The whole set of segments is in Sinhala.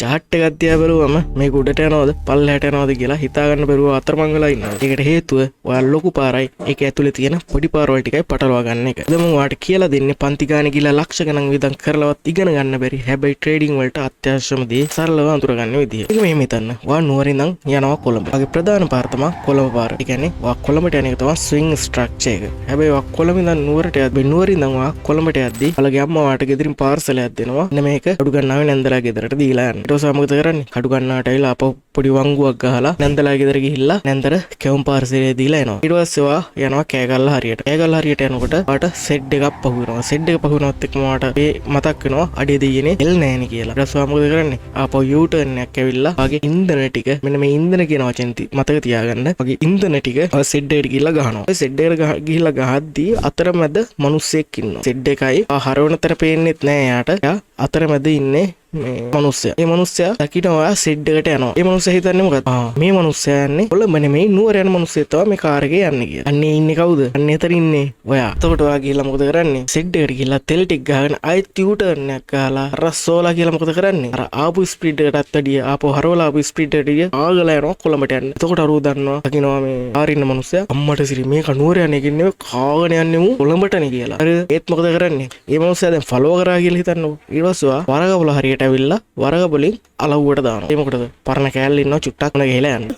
චාට් එකක් දිහා බැලුවම මේක උඩට යනවද පල්ලෙහාට යනවද කියලා හිතා ගන්න බැරුව අතරමං වෙලා ඉන්නවා. ඒකට හේතුව ඔයාලා ලොකු පාරයි ඒක ඇතුලේ තියෙන පොඩි පාරවල් ටිකයි පටලවා ගන්න එක. මම ඔයාලට කියලා දෙන්නේ පන්ති ගානේ ගිහලා ලක්ෂ ගණන් විතර කරලවත් ඉගෙන ගන්න බැරි. හැබැයි ට්‍රේඩින් වලට අත්‍යවශ්‍යම දේ සරලව අඳුරගන්න විදිය. ඒක මෙහෙම හිතන්න. ඔයා නුවර ඉඳන් යනවා කොළඹ. වගේ ප්‍රධාන පාර තමයි කොළඹ පාර. ඒ කියන්නේ ඔයා කොළඹට යන එක තමයි ස්විං ස්ට්‍රක්චර් එක. හැබැයි ඔයා කොළඹ ඉඳන් නුවරට යද්දී නුවර ඉඳන් ඔයා කොළඹට යද්දී ඔයාලගේ අම්මා ඔයාට ගෙදරින් පාර්සලයක් දෙනවා. එන්න මේක අඩු ගන්නාවේ නැන්දලා ගෙදරට දීලා යන්න. ඊට පස්සේ මොකද කරන්නේ? කඩු ගන්නාට ඇවිල්ලා අපෝ පොඩි වංගුවක් ගහලා නැන්දලා ගෙදර ගිහිල්ලා නැන්දර කෙවුම් පාර්සලේ දීලා එනවා. ඊට පස්සේ ඔයා යනවා කෑගල්ල හරියට. කෑගල්ල හරියට යනකොට ඔයාට සෙඩ් එකක් පහු වෙනවා. සෙඩ් එක පහු වෙනවත් එක්කම ඔයාට මේ මතක් වෙනවා අඩිය දෙයියනේ එල් නෑනේ කියලා. ඊට පස්සේ ඔයා මොකද කරන්නේ? ආපහු යූ ටර්න් එකක් ඇවිල්ලා ඔයාගේ ඉන්ධන ටික මෙන්න මේ ඉන්ධන කියන වචන මතක තියාගන්න. ඔයාගේ ඉන්ධන ටික ඔය සෙඩ් එකට ගිහිල්ලා ගහනවා. ඔය සෙඩ් එකට ගිහිල්ලා ගහද්දී අතරමැද මිනිස්සෙක් ඉන්නවා. සෙඩ් එකයි හරවනතර පේන්නෙත් නෑ එයාට. එයා අතරමැද ඉන්නේ මේ මිනිස්සයා. මේ මිනිස්සයා දකින්න ඔයා සෙඩ් එකට යනවා. මේ මිනිස්සයා හිතන්නේ මොකද? මේ මිනිස්සයා යන්නේ කොළඹ නෙමෙයි නුවර යන මිනිස්සෙක් තමයි මේ කාර් එකේ යන්නේ කියලා. අන්නේ ඉන්නේ කවුද? අන්නේ එතන ඉන්නේ ඔයා. එතකොට ඔයා ගිහලා මොකද කරන්නේ? සෙඩ් එකට ගිහලා තෙල් ටික ගහගෙන ආයෙත් යූ ටර්න් එකක් ගහලා රස්සෝලා කියලා මොකද කරන්නේ? අර ආපු ස්පීඩ් එකටත් වැඩිය ආපහු හරවලා ආපු ස්පීඩ් එකට වැඩිය ආගලා යනවා කොළඹට යන්න. එතකොට අරෝ දන්නවා දකින්නවා මේ කාර් ඉන්න මිනිස්සයා අම්මට සිරි මේක නුවර යන්නේ කියන්නේ කාගෙන යන්නේ මු කොළඹටනේ කියලා. හරිද? ඒත් මොකද කරන්නේ? මේ මිනිස්සයා දැන් ෆලෝ කරා කියලා හිතන්නකො. ඊට පස්සේ වරගබල හරියට ඇවිල්ලා වරගබලින් අලව්වට දානවා. ඒ මොකටද? පරණ කෑල්ල ඉන්නවා චුට්ටක් උන ගිහලා යන්න.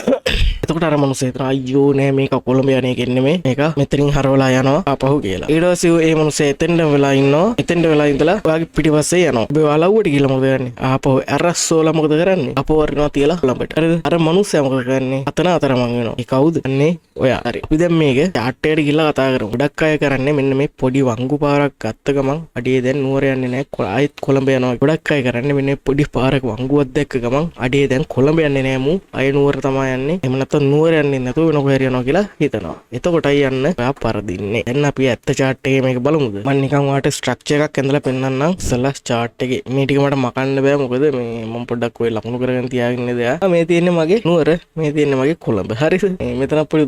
එතකොට අර මිනිස්සයා හිතනවා අයියෝ නෑ මේක කොළඹ යන්නේ කියන්නේ මේක මෙතනින් හරවලා යනවා ආපහු කියලා. ඊට පස්සේ ඒ මිනිස්සයා එතෙන්ද වෙලා ඉන්නවා. එතෙන්ද වෙලා ඉඳලා ඔයාගේ පිටිපස්සේ යනවා. ඔබ අලව්වට ගිහලා මොකද කරන්නේ? ආපහු ඇරස්සෝලා මොකද කරන්නේ? අපව වරනවා තියලා කොළඹට. හරිද? අර මිනිස්සයා මොකද කරන්නේ? අතරමං වෙනවා. ඒ කවුද? අන්නේ ඔයා. හරි. අපි දැන් මේක චාට් එකට ගිහලා කතා කරමු. ගොඩක් අය කරන්නේ මෙන්න මේ පොඩි වංගු පාරක් ගත්ත ගමන් අඩියේ දැන් නුවර යන්නේ නෑ. ආයෙත් කොළඹ යනවා. ගොඩක් අය කරන්නේ මෙන්න පොඩි පාරක වංගුවක් දැක්ක ගමන් අඩියේ දැන් කොළඹ යන්නේ නෑ මු. අය නුවර තමයි යන්නේ. එහෙම නැත්නම් නුවර යන්නේ නැතුව වෙන කොහෙර යනවා කියලා හිතනවා. එතකොටයි යන්න ඔයා පරදින්නේ. දැන් අපි ඇත්ත chart එකේ මේක බලමුද? මම නිකන් ඔයාලට ස්ට්‍රක්චර් එකක් ඇඳලා පෙන්නන්නම්. ඉස්සලා chart එකේ මේ ටික මට මකන්න බෑ. මොකද මේ මම පොඩ්ඩක් ඔය ලකුණු කරගෙන තියාගෙන ඉන්නේ දා. මේ තියෙන්නේ මගේ නුවර, මේ තියෙන්නේ මගේ කොළඹ. හරිද? මෙතන පොඩි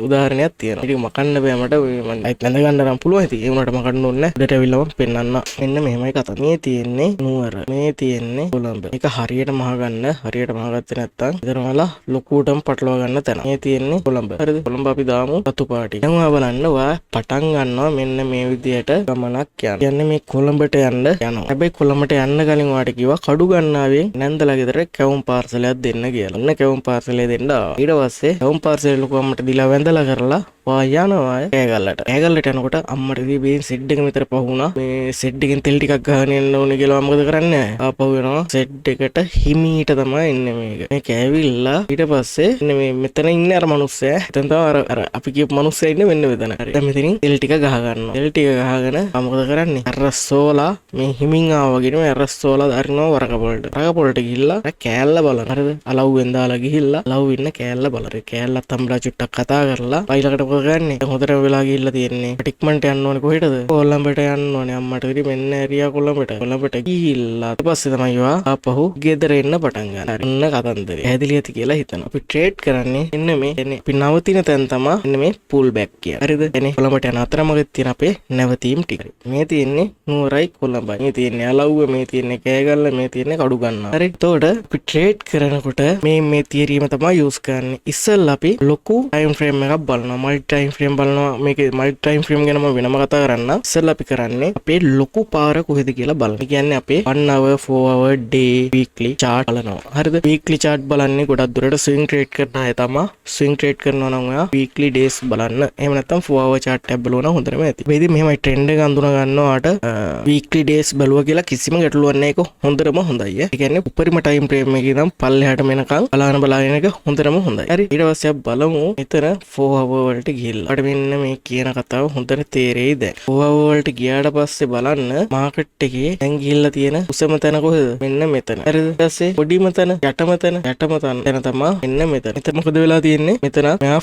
උදාහරණයක් තියෙනවා. ඊට මකන්න බෑ මට. මම අයිත් නැඳ ගන්න නම් පුළුවන්. ඉතින් ඒ වුණාට මකන්න ඕනේ නැහැ. උඩට ඇවිල්ලා මම පෙන්නන්න. මෙන්න මෙහෙමයි කතාව. මේ තියෙන්නේ නුවර, මේ තියෙන්නේ කොළඹ. මේක හරියට මහගන්න. හරියට මහගත්තේ නැත්තම් ඉතින් ලොකුටම පටලවා ගන්න තැන. මේ තියෙන්නේ කොළඹ. හරිද? කොළඹ අපි දාමු රතු පාටි. දැන් ඔයා බලන්න ඔයා පටන් ගන්නවා මෙන්න මේ විදියට ගමනක් යන්න. කියන්නේ මේ කොළඹට යන්න යනවා. හැබැයි කොළඹට යන්න කලින් ඔයාට කිව්වා කඩු ගන්නාවෙන් නැන්දලා ගෙදර කැවුම් පාර්සලයක් දෙන්න කියලා. ඔන්න කැවුම් පාර්සලය දෙන්න ආවා. ඊට පස්සේ කැවුම් පාර්සලේ ලොකු අම්මට දීලා වැඳලා කරලා ඔයා යනවා කෑගල්ලට. කෑගල්ලට යනකොට අම්මට දීපේ සෙඩ් එක මෙතන පහුණා. මේ සෙඩ් එකෙන් තෙල් ටිකක් ගහගෙන යන්න ඕනේ කියලා මොකද කරන්නේ? ආපහු වෙනවා සෙඩ් එකට හිමීට තමයි එන්නේ මේක. මේක ඇවිල්ලා ඊට පස්සේ මේ මෙතන ඉන්නේ අර මිනිස්සයා. එතන තමයි අර අපි කියපු මිනිස්සයා ඉන්නේ මෙන්න මෙතන. හරි. දැන් මෙතනින් තෙල් ටික ගහ ගන්නවා. තෙල් ටික ගහගෙන මොකද කරන්නේ? අරස්සෝලා මේ හිමින් ආවා වගේම අරස්සෝලා දරිනවා වරකපොලට. වරකපොලට ගිහිල්ලා කෑල්ල බලන. හරිද? අලව්වෙන් දාලා ගිහිල්ලා ලව් ඉන්න කෑල්ල බලන. කෑල්ලත් අම්බලා චුට්ටක් කතා කරලා පයිලකට ගන්නේ හොඳට වෙලා ගිහිල්ලා තියෙන්නේ. ටික්මන්ට යන්න ඕනේ කොහෙටද? කොළඹට යන්න ඕනේ. අම්මට ඉරි මෙන්න ඇරියා කොළඹට. කොළඹට ගිහිල්ලා ඊට පස්සේ තමයි වා ආපහු ගෙදර එන්න පටන් ගන්න. හරි. ඔන්න කතන්දරේ. පැහැදිලි ඇති කියලා හිතනවා. අපි ට්‍රේඩ් කරන්නේ එන්න මේ එන්නේ. අපි නවතින තැන තමයි එන්න මේ පුල් බෑක් කියන්නේ. හරිද? එන්නේ කොළඹට යන අතරමඟ තියෙන අපේ නැවතීම් ටික. මේ තියෙන්නේ නුවරයි කොළඹයි. මේ තියෙන්නේ අලව්ව, මේ තියෙන්නේ කෑගල්ල, මේ තියෙන්නේ කඩු ගන්නවා. හරි. එතකොට අපි ට්‍රේඩ් කරනකොට මේ තියරීම තමයි යූස් කරන්නේ. ඉස්සෙල්ලා අපි ලොකු ටයිම් ෆ්‍රේම් එකක් බලනවා. මල්ටි ටයිම් ෆ්‍රේම් බලනවා. මේකේ මල්ටි ටයිම් ෆ්‍රේම් ගැන මම වෙනම කතා කරන්න. ඉස්සෙල්ලා අපි කරන්නේ අපේ ලොකු පාර කොහෙද කියලා බලන්න. ඒ කියන්නේ අපේ 1 hour 4 hour day weekly chart බලනවා. හරිද? weekly chart බලන්නේ ගොඩක් දුරට swing trade කරන අය තමයි. swing trade කරනවා නම් ඔයා weekly days බලන්න. එහෙම නැත්නම් 4 hour chart එකක් බලනවා නම් හොඳටම ඇති. මේ ඉතින් මෙහෙමයි trend එක අඳුන ගන්නවාට weekly days බලුවා කියලා කිසිම ගැටලුවක් නැහැ. ඒක හොඳටම හොඳයි. ඒ කියන්නේ උපරිම time frame එකේ ඉඳන් පල්ලෙහාට මෙනකන් බලාගෙන එක හොඳටම හොඳයි. හරි. ඊට පස්සේ අපි බලමු මෙතන 4 hour වලට ගිහිල්ලා. අපිට මෙන්න මේ කියන කතාව හොඳට තේරෙයි දැන්. 4 hour වලට ගියාට පස්සේ බලන්න මාකට් එකේ දැන් ගිහිල්ලා තියෙන උසම තැන කොහෙද? මෙන්න මෙතන. හරිද? ඊට පස්සේ පොඩිම තැන, යටම තැන තමයි මෙන්න මෙතන. එතම මොකද වෙලා තියෙන්නේ මෙතන මෙයා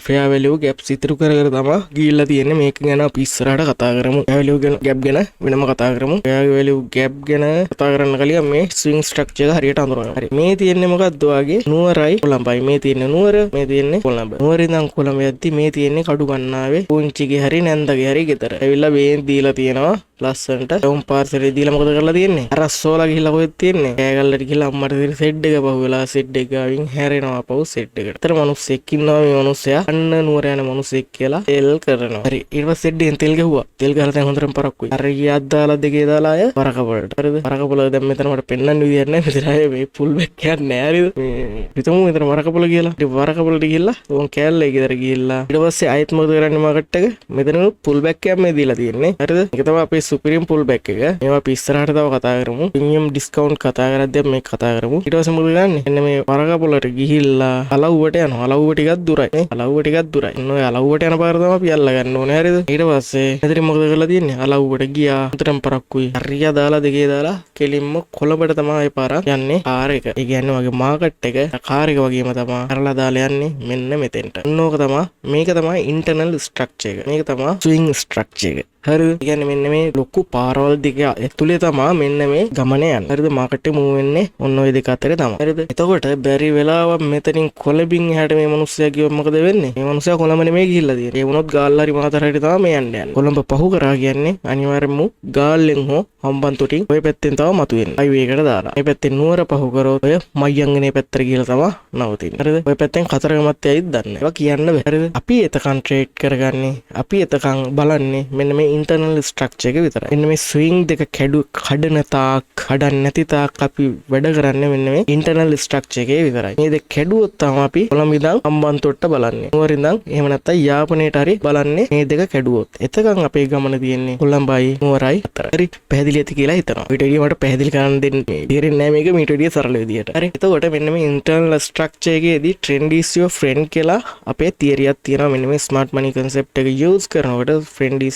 ෆෙයා වැලියු ගැප්ස් ඉතුරු කර කර තමයි ගිහිල්ලා තියෙන්නේ. මේක ගැන අපි ඉස්සරහට කතා කරමු. ෆෙයා වැලියු ගැන ගැප් ගැන වෙනම කතා කරමු. ෆෙයා වැලියු ගැප් ගැන කතා කරන්න කලින් මේ ස්විං ස්ට්‍රක්චර් එක හරියට අඳුරගන්න. හරි මේ තියෙන්නේ මොකද්ද වගේ නුවරයි කොළඹයි. මේ තියෙන්නේ නුවර, මේ තියෙන්නේ කොළඹ. නුවර ඉඳන් කොළඹ යද්දි මේ තියෙන්නේ කඩු ගන්නාවේ පුංචිගේ හරි නැන්දගේ හරි ගෙදර. ඇවිල්ලා වේන් දීලා තියෙනවා ලස්සනට. එවුන් පාර්සලේ දීලා මොකද කරලා තියෙන්නේ? අර සෝලා ගිහිල්ලා කොහෙද තියෙන්නේ? කෑගල්ලට ගිහිල්ලා අම්මට දෙන සෙට් එක පහුවෙලා සෙට් එක ගාවින් හැරෙනවා පහු සෙට් එකට. අතර මිනිස්සෙක් ඉන්නවා. මේ මිනිස්සයා අන්න නුවර යන මිනිස්සෙක් කියලා තෙල් කරනවා. හරි ඊට පස්සේ සෙට් එකෙන් තෙල් ගැහුවා. තෙල් ගහලා දැන් හොඳටම පරක්කුයි. අර ගියක් දාලා දෙකේ දාලා අය වරකපොලට. හරිද? වරකපොල දැන් මෙතන මට පෙන්වන්න විදියක් නැහැ. මෙතන අය මේ ෆුල් බෑක් එකක් නැහැ. හරිද? මේ හිතමු මෙතන වරකපොල කියලා. ඉතින් වරකපොලට ගිහිල්ලා උන් කෑල්ලේ ගෙදර ගිහිල්ලා ඊට පස්සේ ආයෙත් මොකද කරන්නේ මාකට් එක? මෙතන ෆුල් බෑක් එකක් මේ දීලා තියෙන්නේ. හරිද? ඒක තමයි අපේ සුපිරියම් ෆුල් බෑක් එක. මේවා අපි ඉස්සරහට තව කතා කරමු. ප්‍රීමියම් ඩිස්කවුන්ට් කතා කරද්දී මේක කතා කරමු. ඊට පස්සේ මොකද කරන්නේ? එන්න මේ වරකපොලට ගිහිල්ලා අලව්වට යනවා. අලව්ව ටිකක් දුරයි. නේ? අලව්ව ටිකක් දුරයි. ඔන්න ඔය අලව්වට යන පාර තමයි අපි අල්ල ගන්න ඕනේ. හරිද? ඊට පස්සේ මෙතන මොකද කරලා තියෙන්නේ? අලව්වට ගියා. උතරම් පරක්කුයි. හරිය දාලා දෙකේ දාලා කෙලින්ම කොළඹට තමයි ඒ පාර යන්නේ. කාර් එක. ඒ කියන්නේ වගේ මාකට් එක කාර් එක වගේම තමයි කරලා දාලා යන්නේ මෙන්න මෙතෙන්ට. ඕක තමයි මේක තමයි ඉන්ටර්නල් ස්ට්‍රක්චර් එක. මේක තමයි ස්විං ස්ට්‍රක්චර් එක. හරිද? ඒ කියන්නේ මෙන්න මේ ලොකු පාරවල් දෙක ඇතුලේ තමයි මෙන්න මේ ගමන යන්නේ. හරිද? මාකට් එක මූව් වෙන්නේ ඔන්න ඔය දෙක අතරේ තමයි. හරිද? එතකොට බැරි වෙලාවක් මෙතනින් කොළඹින් එහාට මේ මිනිස්සයා ගියොත් මොකද වෙන්නේ? මේ මිනිස්සයා කොළඹ නෙමෙයි ගිහිල්ලා තියෙන්නේ. ඒ වුණොත් ගාල්ලාරි මාතරට තමයි මේ යන්නේ. කොළඹ පහු කරා කියන්නේ අනිවාර්යයෙන්ම ගාල්ලෙන් හෝ හම්බන්තොටින් ඔය පැත්තෙන් තමයි මතුවෙන්නේ. හයිවේ එකට දාලා. මේ පැත්තෙන් නුවර පහු කරොත් ඔය මයංගනේ පැත්තට ගිහලා තමයි නවතින්නේ. හරිද? ඔය පැත්තෙන් කතරගමත් ඇයිද දන්නේ. ඒවා කියන්න බෑ. හරිද? අපි එතකන් ට්‍රේඩ් කරගන්නේ අපි එතකන් බලන්නේ මෙන්න මේ ඉන්ටර්නල් ස්ට්‍රක්චර් එක විතරයි. මෙන්න මේ ස්විං දෙක කඩන තාක් කඩන්නේ නැති තාක් අපි වැඩ කරන්නේ මෙන්න මේ ඉන්ටර්නල් ස්ට්‍රක්චර් එකේ විතරයි. මේ දෙක කැඩුවොත් තමයි අපි කොළඹ ඉඳන් හම්බන්තොටට බලන්නේ. නුවර ඉඳන් එහෙම නැත්නම් යාපනයේට හරි බලන්නේ මේ දෙක කැඩුවොත්. එතකන් අපේ ගමන තියෙන්නේ කොළඹයි නුවරයි අතර. හරි පැහැදිලි ඇති කියලා හිතනවා. ඊට වඩා මට පැහැදිලි කරන්න දෙන්න තේරෙන්නේ නැහැ මේක මීට වඩා සරල විදියට. හරි එතකොට මෙන්න මේ ඉන්ටර්නල් ස්ට්‍රක්චර් එකේදී ට්‍රෙන්ඩ් is your friend කියලා අපේ තියරියක් තියෙනවා. මෙන්න මේ ස්මාර්ට් මනි concept එක යූස් කරනකොට ට්‍රෙන්ඩ්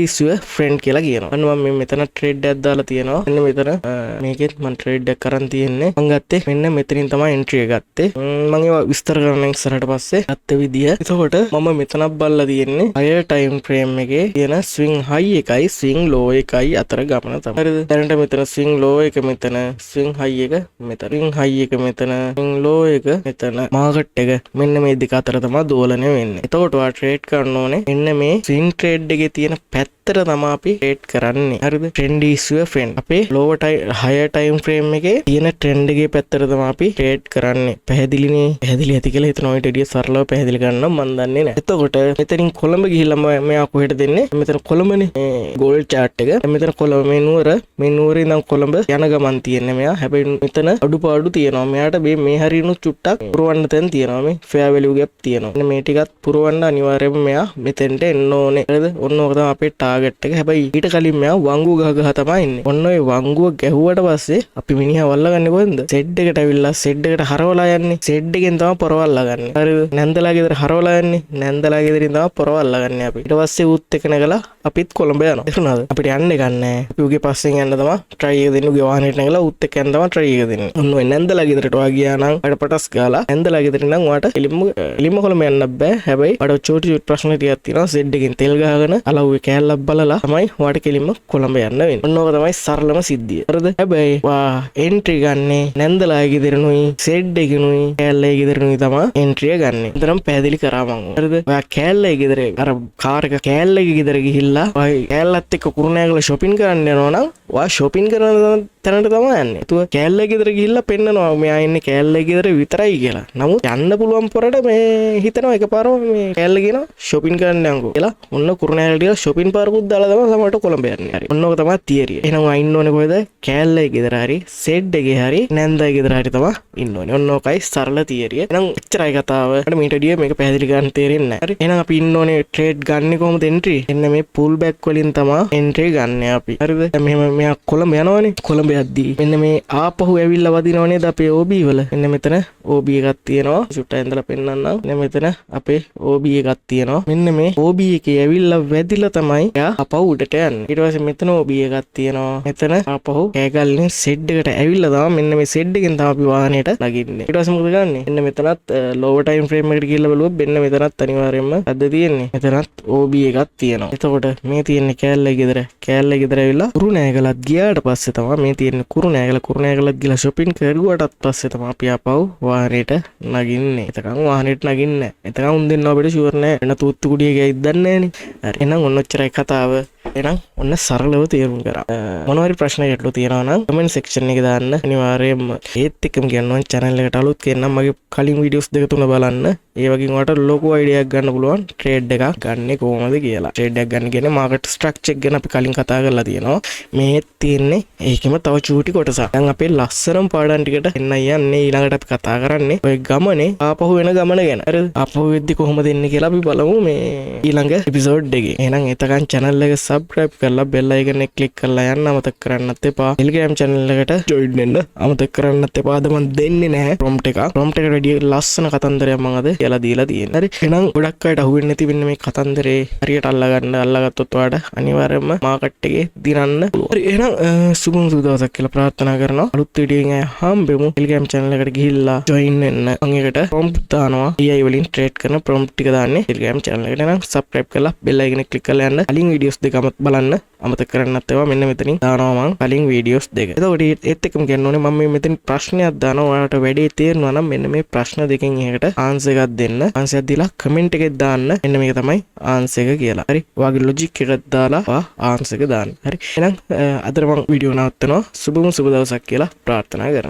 is your friend කියලා කියනවා. අන්න මම මෙතන ට්‍රේඩ් එකක් දාලා තියෙනවා. මෙන්න මෙතන මේකෙත් මම ට්‍රේඩ් එකක් කරන් තියෙන්නේ. මම ගත්තේ මෙන්න මෙතනින් තමයි එන්ට්‍රි එක ගත්තේ. මම ඒවා විස්තර කරන්න ඉස්සරහට පස්සේ ගත්ත විදිය. එතකොට මම මෙතනක් බලලා තියෙන්නේ higher time frame එකේ තියෙන swing high එකයි swing low එකයි අතර ගමන තමයි. හරිද? දැනට මෙතන swing low එක මෙතන swing high එක මෙතන swing high එක මෙතන swing low එක මෙතන මාකට් එක මෙන්න මේ දෙක අතර තමයි දෝලනය වෙන්නේ. එතකොට ඔයා ට්‍රේඩ් කරන්න ඕනේ මෙන්න මේ swing trade එකේ තියෙන පැත්තට තමයි අපි ට්‍රේඩ් කරන්නේ. හරිද? trend is your friend. අපේ lower time higher time frame එකේ තියෙන trend එකේ පැත්තට තමයි අපි ට්‍රේඩ් කරන්නේ. පැහැදිලිනේ? පැහැදිලි ඇති කියලා හිතනවා. ඊට වඩා සරලව පැහැදිලි කරන්න මම දන්නේ නැහැ. එතකොට මෙතනින් කොළඹ ගිහිල්ලා මෙයා කොහෙට දෙන්නේ? මෙතන කොළඹනේ. මේ gold chart එක. මෙතන කොළඹ මේ නුවර ඉඳන් කොළඹ යන ගමන් තියෙන්නේ මෙයා. හැබැයි මෙතන අඩුපාඩු තියෙනවා. මෙයාට මේ හරියනු චුට්ටක් පුරවන්න තැන් තියෙනවා. මේ fair value gap තියෙනවා. මෙන්න මේ ටිකත් පුරවන්න අනිවාර්යයෙන්ම මෙයා මෙතෙන්ට එන්න ඕනේ. හරිද? ඔන්න ඕක තමයි අපේ ටාගට් එක. හැබැයි ඊට කලින් මෙයා වංගුව ගහ තමයි ඉන්නේ. ඔන්න ඔය වංගුව ගැහුවට පස්සේ අපි මිනිහා වල්ලගන්නේ කොහෙන්ද? සෙඩ් එකට ඇවිල්ලා සෙඩ් එකට හරවලා යන්නේ. සෙඩ් එකෙන් තමයි පොරවල්ලා ගන්නේ. හරිද? නැන්දලා ගෙදර හරවලා යන්නේ. නැන්දලා ගෙදරින් තමයි පොරවල්ලා ගන්නේ අපි. ඊට පස්සේ උත් එක නැගලා අපිත් කොළඹ යනවා. තේරුණාද? අපිට යන්න ගන්නෑ. අපි උගේ පස්සෙන් යන්න තමයි try එක දෙන්න. උගේ වාහනේට නැගලා උත් එක යන්න තමයි try එක දෙන්නේ. ඔන්න ඔය නැන්දලා ගෙදරට ඔයා ගියා නම් අඩපටස් ගාලා නැන්දලා ගෙදරින් නම් ඔයාට එලිම කොළඹ යන්න බෑ. හැබැයි ඔයාට චෝටි ප්‍රශ්න ටිකක් තියෙනවා. සෙඩ් එකෙන් තෙල් ගහගෙන අලව්වේ කෑල්ලක් බලලා තමයි ඔයාට කෙලින්ම කොළඹ යන්න වෙන්නේ. ඔන්න ඕක තමයි සරලම සිද්ධිය. හරිද? හැබැයි වා එන්ට්‍රි ගන්නේ නැන්දලා ගෙදරනුයි සෙඩ් එකනුයි කෑල්ලේ ගෙදරනුයි තමයි එන්ට්‍රි එක ගන්නෙ. උතරම් පැහැදිලි කරා මං. හරිද? ඔයා කෑල්ලේ ගෙදර අර කාර් එක කෑල්ලේ ගෙදර ගිහිල්ලා ඔය කෑල්ලත් එක්ක කුරුණෑගල shopping කරන්න යනවා නම් ඔයා shopping කරන තැනට තමයි යන්නේ. ඒතුව කෑල්ලේ ගෙදර ගිහිල්ලා පෙන්නනවා මෙයා ඉන්නේ කෑල්ලේ ගෙදර විතරයි කියලා. නමුත් යන්න පුළුවන් පොරට මේ හිතනවා එකපාරම මේ කෑල්ලේ කියන shopping කරන්න යන්කෝ කියලා. ඔන්න කුරුණෑගල ටික shopping පාරකුත් දාලා තමයි සමහරට කොළඹ යන්නේ. හරි. ඔන්න ඔක තමයි තියරිය. එහෙනම් ඔයා ඉන්න ඕනේ කොහෙද? කෑල්ලේ ගෙදර හරි සෙඩ් එකේ හරි නැන්දයි ගෙදර හරි තමයි ඉන්න ඕනේ. ඔන්න ඔකයි සරල තියරිය. එහෙනම් එච්චරයි කතාව. මට මීට වඩා මේක පැහැදිලි කරන්න තේරෙන්නේ නැහැ. හරි. එහෙනම් අපි ඉන්න ඕනේ ට්‍රේඩ් ගන්න කොහොමද එන්ට්‍රි? එන්න මේ pull back වලින් තමයි එන්ට්‍රි ගන්න අපි. හරිද? දැන් මෙහෙම මෙයා කොළඹ යනවනේ. කොළඹ යද්දී මෙන්න මේ ආපහු ඇවිල්ලා වදිනව නේද අපේ OB වල. මෙන්න මෙතන OB එකක් තියෙනවා. චුට්ටක් ඇඳලා පෙන්නන්නම්. මෙන්න මෙතන අපේ OB එකක් තියෙනවා. මෙන්න මේ OB එකේ ඇවිල්ලා වැදිලා තමයි එයා ආපහු උඩට යන්නේ. ඊට පස්සේ මෙතන OB එකක් තියෙනවා. මෙතන ආපහු කෑගල්ලෙන් සෙඩ් එකට ඇවිල්ලා තමයි මෙන්න මේ සෙඩ් එකෙන් තමයි අපි වාහනේට නගින්නේ. ඊට පස්සේ මොකද ගන්නෙ? මෙන්න මෙතනත් ලෝවර් ටයිම් ෆ්‍රේම් එකට ගිහිල්ලා බලුවොත් මෙන්න මෙතනත් අනිවාර්යයෙන්ම අද තියෙන්නේ. මෙතනත් OB එකක් තියෙනවා. එතකොට මේ තියෙන්නේ කෑල්ලේ ගෙදර. කෑල්ලේ ගෙදර ඇවිල්ලා කුරුණෑගලත් ගියාට පස්සේ තමයි මේ තියෙන්නේ කුරුණෑගලත් ගිහලා shopping කරුවාටත් පස්සේ තමයි අපි ආපහු වාහනේට නගින්නේ. එතකන් වාහනේට නගින්නේ නැහැ. එතකන් උන් දෙන්න අපිට ෂුවර් නැහැ. වෙන තූත්තු කුඩිය ගෑයිද දන්නේ නැහනේ. හරි. එහෙනම් ඔන්න ඔච්චරයි කතාව. එහෙනම් ඔන්න සරලව තේරුම් කරා. මොනවාරි ප්‍රශ්න ගැටලු තියෙනවා නම් කමෙන්ට් සෙක්ෂන් එකේ දාන්න. අනිවාර්යයෙන්ම ඒත් එක්කම කියනවා channel එකට අලුත් කෙනෙක් මගේ කලින් වීඩියෝස් දෙක තුන බලන්න. ඒ වගේ වට ලොකු අයිඩියා එකක් ගන්න පුළුවන් ට්‍රේඩ් එකක් ගන්න කොහොමද කියලා. ට්‍රේඩ් එකක් ගන්න කියන්නේ මාකට් ස්ට්‍රක්චර් ගැන අපි කලින් කතා කරලා තියෙනවා. මේ තියෙන්නේ ඒකෙම තව චූටි කොටසක්. දැන් අපේ ලස්සනම පාඩම් ටිකට එන්න යන්නේ ඊළඟට අපි කතා කරන්නේ ඔය ගමනේ ආපහු වෙන ගමන ගැන. හරිද? ආපහු වෙද්දි කොහොමද එන්නේ කියලා අපි බලමු මේ ඊළඟ එපිසෝඩ් එකේ. එහෙනම් එතකන් channel එක subscribe කරලා bell icon එක click කරලා යන්න අමතක කරන්නත් එපා. Telegram channel එකට join වෙන්න අමතක කරන්නත් එපා. අද මම දෙන්නේ නැහැ prompt එක. prompt එකට වැඩි ලස්සන කතන්දරයක් මම අද කියලා දීලා තියෙනවා. හරි. එහෙනම් ගොඩක් අයට අහුවෙන්නේ නැති වෙන්නේ මේ කතන්දරේ හරියට අල්ලගත්තොත් ඔයාලට අනිවාර්යයෙන්ම මාකට් එකේ දිනන්න පුළුවන්. හරි. එහෙනම් සුබම දවසක් කියලා ප්‍රාර්ථනා කරනවා. අලුත් වීඩියෝ එකකින් හම්බෙමු. Telegram channel එකට ගිහිල්ලා join වෙන්න. මම ඒකට prompt දානවා. AI වලින් trade කරන prompt ටික දාන්නේ Telegram channel එකට. එහෙනම් subscribe කරලා bell icon එක click කරලා යන්න. කලින් videos දෙක බලන්න අමතක කරන්නත් ඒවා මෙන්න මෙතනින් දානවා මම කලින් videos දෙක. එතකොට ඒත් එක්කම කියන්න ඕනේ මම මේ මෙතන ප්‍රශ්නයක් දානවා. ඔයාලට වැඩේ තේරෙනවා නම් මෙන්න මේ ප්‍රශ්න දෙකෙන් එකකට answer එකක් දෙන්න. answer එකක් දීලා comment එකෙත් දාන්න. මෙන්න මේක තමයි answer එක කියලා. හරි. ඔයාගේ logic එකක් දාලා answer එක දාන්න. හරි. එහෙනම් අද මම වීඩියෝ නවත්තනවා. සුබ දවසක් කියලා ප්‍රාර්ථනා කරනවා.